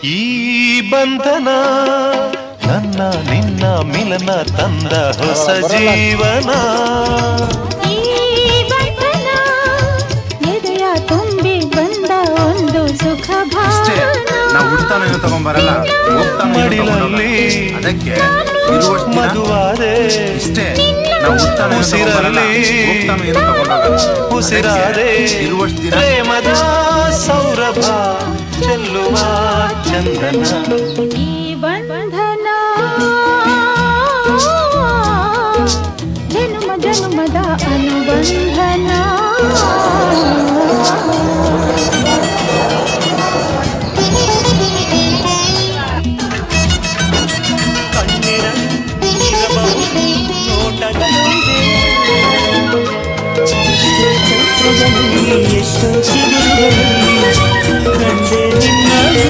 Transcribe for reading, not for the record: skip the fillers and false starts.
ಈ ಬಂಧನ ನನ್ನ ನಿನ್ನ ಮಿಲನ ತಂದ ಹೊಸ ಜೀವನ. ಈ ಬಂಧನ ಎದೆಯ ತುಂಬಿ ಬಂದ ಒಂದು ಸುಖ ಭಾವನ. ನಾವು ಹುಡ್ತಾನೇನು ತಗೊಂಬರಲ್ಲ, ಮಡಿಲಲ್ಲಿ ಅದಕ್ಕೆ ಮಗುವಾದೆ ಇಷ್ಟೇ. ನಾವು ಹುಡ್ತಾನೇನು ಉಸಿರಲ್ಲಿ ಉಸಿರಾದೆ ಪ್ರೇಮದ ಸೌರಭ ಚೆಲ್ಲುವ ಚಂದನ. ಈ ಬಂಧನ ಜನುಮ ಜನುಮದ ಅನುಬಂಧ.